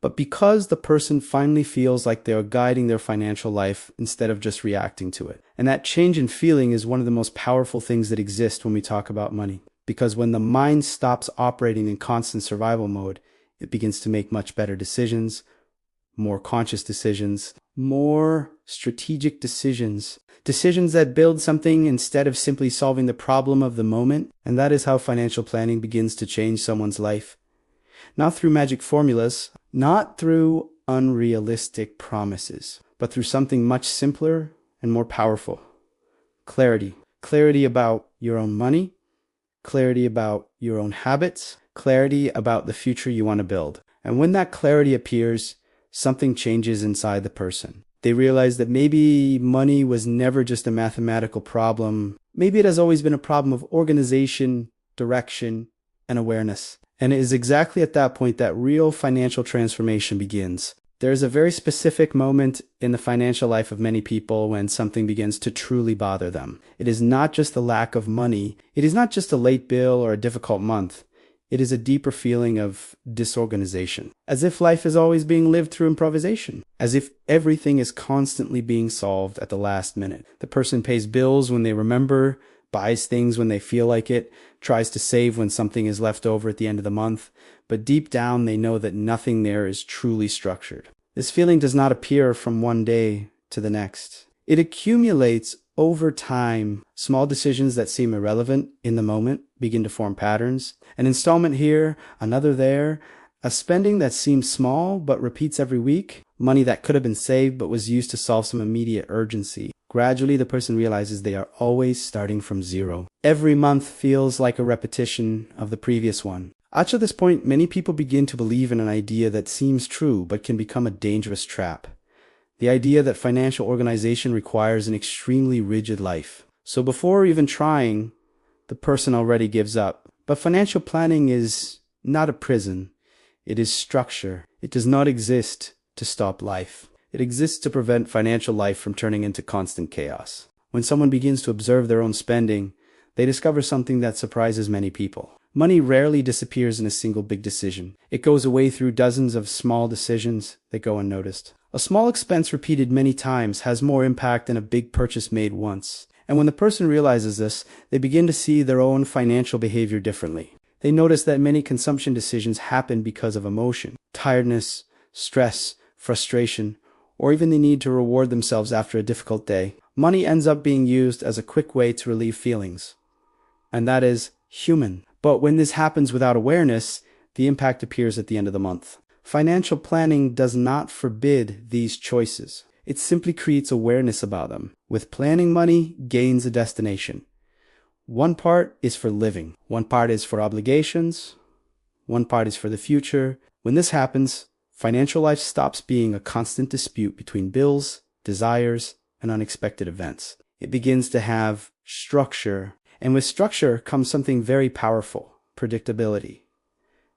but because the person finally feels like they are guiding their financial life instead of just reacting to it. And that change in feeling is one of the most powerful things that exist when we talk about money. Because when the mind stops operating in constant survival mode, it begins to make much better decisions, more conscious decisions, more strategic decisions, decisions that build something instead of simply solving the problem of the moment. And that is how financial planning begins to change someone's life. Not through magic formulas, not through unrealistic promises, but through something much simpler and more powerful. Clarity. Clarity about your own money, clarity about your own habits, clarity about the future you want to build. And when that clarity appears, something changes inside the person. They realize that maybe money was never just a mathematical problem. Maybe it has always been a problem of organization, direction, and awareness. And it is exactly at that point that real financial transformation begins. There is a very specific moment in the financial life of many people when something begins to truly bother them. It is not just the lack of money. It is not just a late bill or a difficult month. It is a deeper feeling of disorganization, as if life is always being lived through improvisation, as if everything is constantly being solved at the last minute. The person pays bills when they remember, buys things when they feel like it, tries to save when something is left over at the end of the month, but deep down they know that nothing there is truly structured. This feeling does not appear from one day to the next. It accumulates over time. Small decisions that seem irrelevant in the moment begin to form patterns. An installment here, another there, a spending that seems small but repeats every week, money that could have been saved but was used to solve some immediate urgency. Gradually, the person realizes they are always starting from zero. Every month feels like a repetition of the previous one. Up to this point, many people begin to believe in an idea that seems true but can become a dangerous trap. The idea that financial organization requires an extremely rigid life. So before even trying, the person already gives up. But financial planning is not a prison. It is structure. It does not exist to stop life. It exists to prevent financial life from turning into constant chaos. When someone begins to observe their own spending, they discover something that surprises many people. Money rarely disappears in a single big decision. It goes away through dozens of small decisions that go unnoticed. A small expense repeated many times has more impact than a big purchase made once. And when the person realizes this, they begin to see their own financial behavior differently. They notice that many consumption decisions happen because of emotion, tiredness, stress, frustration, or even the need to reward themselves after a difficult day. Money ends up being used as a quick way to relieve feelings. And that is human. But when this happens without awareness, the impact appears at the end of the month. Financial planning does not forbid these choices. It simply creates awareness about them. With planning, money gains a destination. One part is for living. One part is for obligations. One part is for the future. When this happens, financial life stops being a constant dispute between bills, desires, and unexpected events. It begins to have structure. And with structure comes something very powerful: predictability.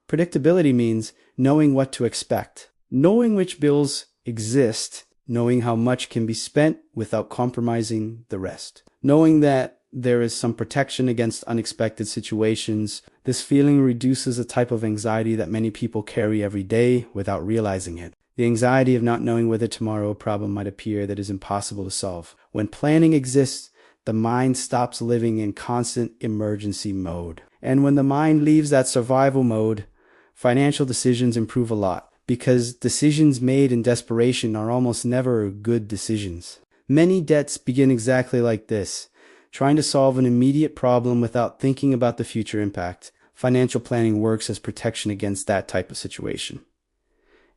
Predictability means knowing what to expect, knowing which bills exist, knowing how much can be spent without compromising the rest, knowing that there is some protection against unexpected situations. This feeling reduces a type of anxiety that many people carry every day without realizing it. The anxiety of not knowing whether tomorrow a problem might appear that is impossible to solve. When planning exists, the mind stops living in constant emergency mode. And when the mind leaves that survival mode, financial decisions improve a lot, because decisions made in desperation are almost never good decisions. Many debts begin exactly like this, trying to solve an immediate problem without thinking about the future impact. Financial planning works as protection against that type of situation.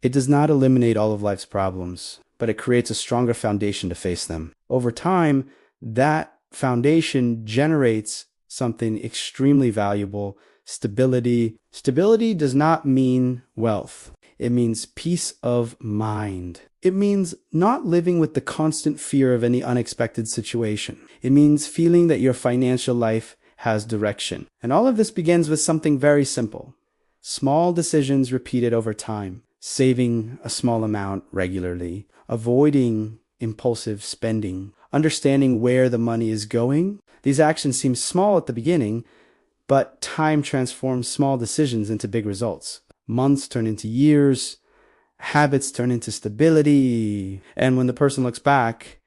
It does not eliminate all of life's problems, but it creates a stronger foundation to face them. Over time, that foundation generates something extremely valuable: stability. Stability does not mean wealth. It means peace of mind. It means not living with the constant fear of any unexpected situation. It means feeling that your financial life has direction. And all of this begins with something very simple: small decisions repeated over time, saving a small amount regularly, avoiding impulsive spending, understanding where the money is going. These actions seem small at the beginning, but time transforms small decisions into big results. Months turn into years, Habits turn into stability. And when the person looks back,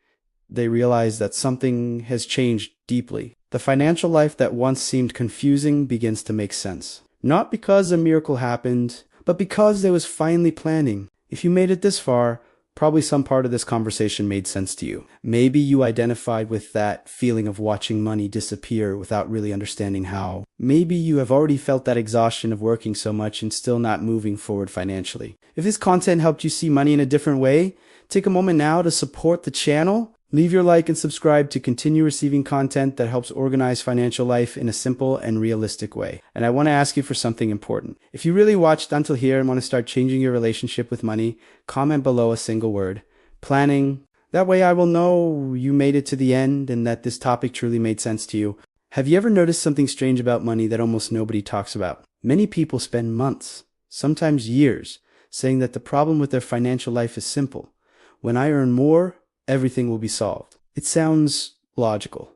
they realize that something has changed deeply. The financial life that once seemed confusing begins to make sense. Not because a miracle happened, but because there was finally planning. If you made it this far, probably some part of this conversation made sense to you. Maybe you identified with that feeling of watching money disappear without really understanding how. Maybe you have already felt that exhaustion of working so much and still not moving forward financially. If this content helped you see money in a different way, take a moment now to support the channel. Leave your like and subscribe to continue receiving content that helps organize financial life in a simple and realistic way. And I want to ask you for something important. If you really watched until here and want to start changing your relationship with money, comment below a single word. Planning. That way I will know you made it to the end and that this topic truly made sense to you. Have you ever noticed something strange about money that almost nobody talks about? Many people spend months, sometimes years, saying that the problem with their financial life is simple. When I earn more, everything will be solved. It sounds logical.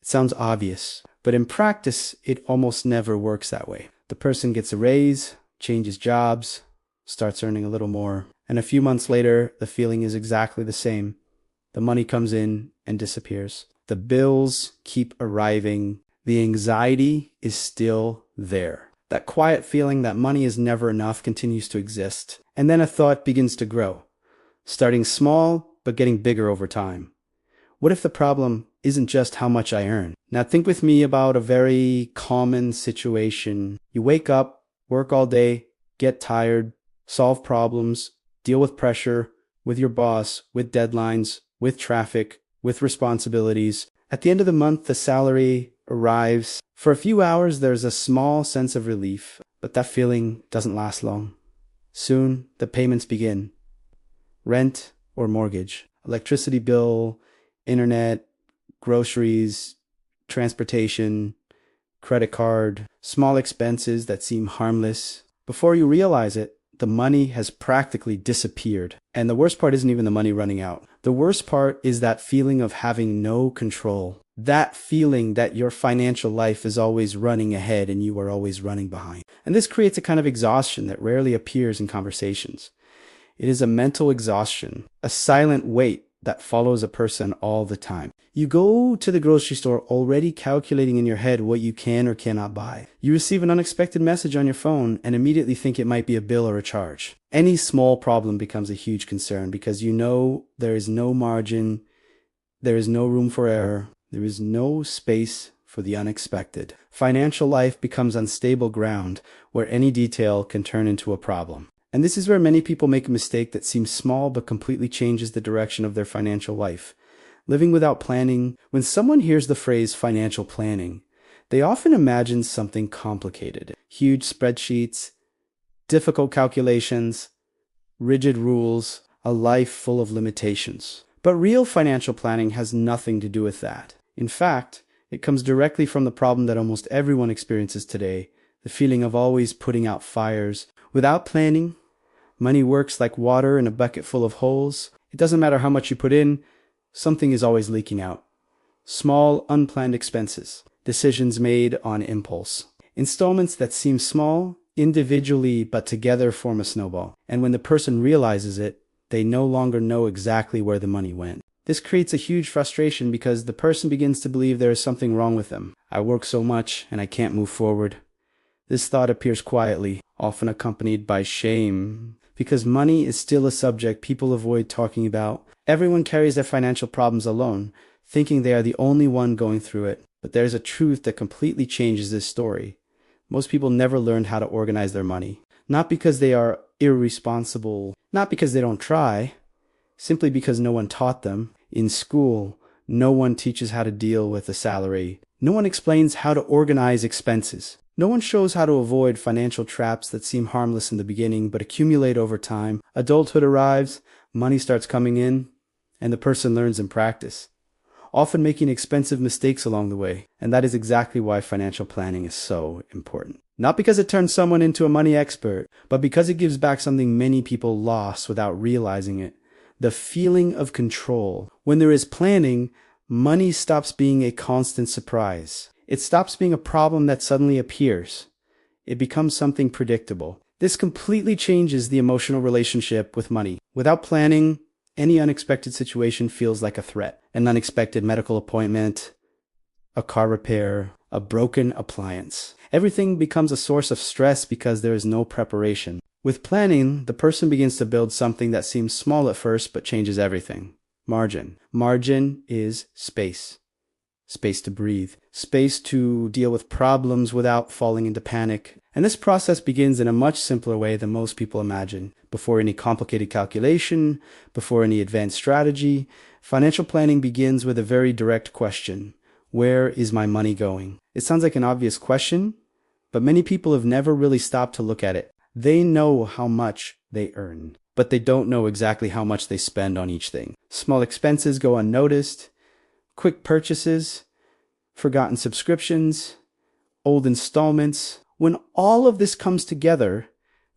It sounds obvious. But in practice, it almost never works that way. The person gets a raise, changes jobs, starts earning a little more, and a few months later, the feeling is exactly the same. The money comes in and disappears. The bills keep arriving. The anxiety is still there. That quiet feeling that money is never enough continues to exist. And then a thought begins to grow, starting small, but getting bigger over time. What if the problem isn't just how much I earn? Now think with me about a very common situation. You wake up, work all day, get tired, solve problems, deal with pressure, with your boss, with deadlines, with traffic, with responsibilities. At the end of the month, the salary arrives. For a few hours, there's a small sense of relief, but that feeling doesn't last long. Soon, the payments begin. Rent or mortgage, electricity bill, internet, groceries, transportation, credit card, small expenses that seem harmless. Before you realize it, the money has practically disappeared. And the worst part isn't even the money running out. The worst part is that feeling of having no control. That feeling that your financial life is always running ahead and you are always running behind. And this creates a kind of exhaustion that rarely appears in conversations. It is a mental exhaustion, a silent weight that follows a person all the time. You go to the grocery store already calculating in your head what you can or cannot buy. You receive an unexpected message on your phone and immediately think it might be a bill or a charge. Any small problem becomes a huge concern because you know there is no margin, there is no room for error, there is no space for the unexpected. Financial life becomes unstable ground where any detail can turn into a problem. And this is where many people make a mistake that seems small but completely changes the direction of their financial life. Living without planning. When someone hears the phrase financial planning, they often imagine something complicated. Huge spreadsheets, difficult calculations, rigid rules, a life full of limitations. But real financial planning has nothing to do with that. In fact, it comes directly from the problem that almost everyone experiences today, the feeling of always putting out fires. Without planning, money works like water in a bucket full of holes. It doesn't matter how much you put in, something is always leaking out. Small, unplanned expenses, decisions made on impulse. Installments that seem small individually but together form a snowball. And when the person realizes it, they no longer know exactly where the money went. This creates a huge frustration because the person begins to believe there is something wrong with them. I work so much and I can't move forward. This thought appears quietly, often accompanied by shame, because money is still a subject people avoid talking about. Everyone carries their financial problems alone, thinking they are the only one going through it. But there's a truth that completely changes this story. Most people never learned how to organize their money. Not because they are irresponsible, not because they don't try, simply because no one taught them. In school, no one teaches how to deal with a salary. No one explains how to organize expenses. No one shows how to avoid financial traps that seem harmless in the beginning but accumulate over time. Adulthood arrives, money starts coming in, and the person learns in practice, often making expensive mistakes along the way. And that is exactly why financial planning is so important. Not because it turns someone into a money expert, but because it gives back something many people lost without realizing it. The feeling of control. When there is planning, money stops being a constant surprise. It stops being a problem that suddenly appears. It becomes something predictable. This completely changes the emotional relationship with money. Without planning, any unexpected situation feels like a threat. An unexpected medical appointment, a car repair, a broken appliance. Everything becomes a source of stress because there is no preparation. With planning, the person begins to build something that seems small at first but changes everything. Margin. Margin is space. Space to breathe. Space to deal with problems without falling into panic. And this process begins in a much simpler way than most people imagine. Before any complicated calculation, before any advanced strategy, financial planning begins with a very direct question. Where is my money going? It sounds like an obvious question, but many people have never really stopped to look at it. They know how much they earn, but they don't know exactly how much they spend on each thing. Small expenses go unnoticed, quick purchases, forgotten subscriptions, old installments. When all of this comes together,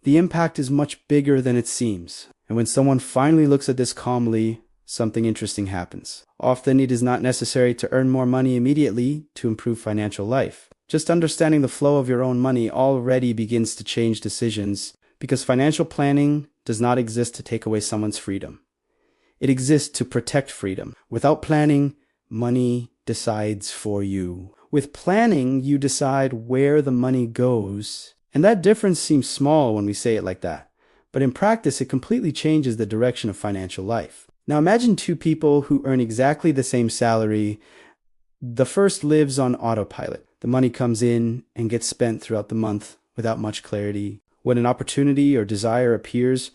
the impact is much bigger than it seems. And when someone finally looks at this calmly, something interesting happens. Often it is not necessary to earn more money immediately to improve financial life. Just understanding the flow of your own money already begins to change decisions, because financial planning does not exist to take away someone's freedom. It exists to protect freedom. Without planning, money decides for you. With planning, you decide where the money goes. And that difference seems small when we say it like that. But in practice, it completely changes the direction of financial life. Now imagine two people who earn exactly the same salary. The first lives on autopilot. The money comes in and gets spent throughout the month without much clarity. When an opportunity or desire appears,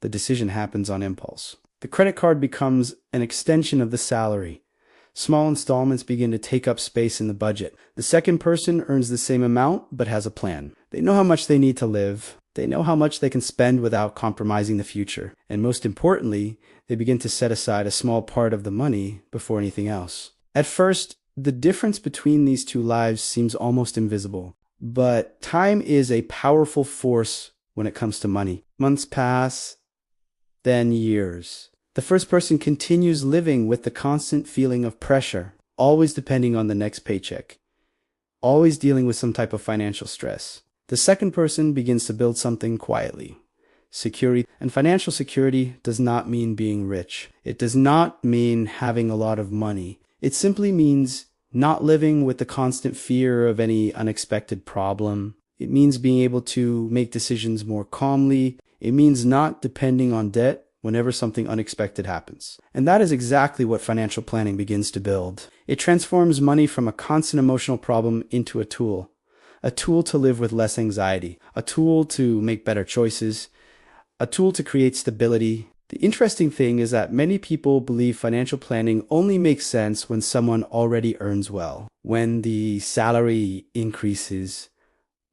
the decision happens on impulse. The credit card becomes an extension of the salary. Small installments begin to take up space in the budget. The second person earns the same amount but has a plan. They know how much they need to live. They know how much they can spend without compromising the future. And most importantly, they begin to set aside a small part of the money before anything else. At first, the difference between these two lives seems almost invisible. But time is a powerful force when it comes to money. Months pass, then years. The first person continues living with the constant feeling of pressure, always depending on the next paycheck, always dealing with some type of financial stress. The second person begins to build something quietly. Security. And financial security does not mean being rich. It does not mean having a lot of money. It simply means not living with the constant fear of any unexpected problem. It means being able to make decisions more calmly. It means not depending on debt whenever something unexpected happens. And that is exactly what financial planning begins to build. It transforms money from a constant emotional problem into a tool to live with less anxiety, a tool to make better choices, a tool to create stability. The interesting thing is that many people believe financial planning only makes sense when someone already earns well, when the salary increases,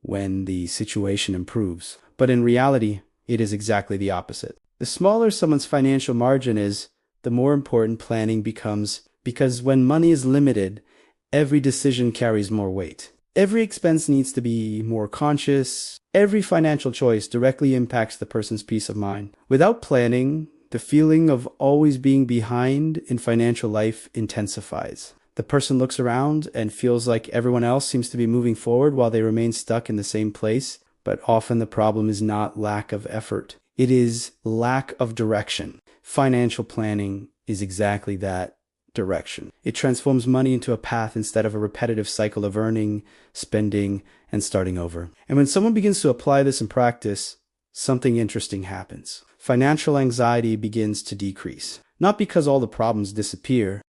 when the situation improves. But in reality, it is exactly the opposite. The smaller someone's financial margin is, the more important planning becomes, because when money is limited, every decision carries more weight. Every expense needs to be more conscious. Every financial choice directly impacts the person's peace of mind. Without planning, the feeling of always being behind in financial life intensifies. The person looks around and feels like everyone else seems to be moving forward while they remain stuck in the same place. But often the problem is not lack of effort. It is lack of direction. Financial planning is exactly that. Direction. It transforms money into a path instead of a repetitive cycle of earning, spending, and starting over. And when someone begins to apply this in practice, something interesting happens. Financial anxiety begins to decrease. Not because all the problems disappear,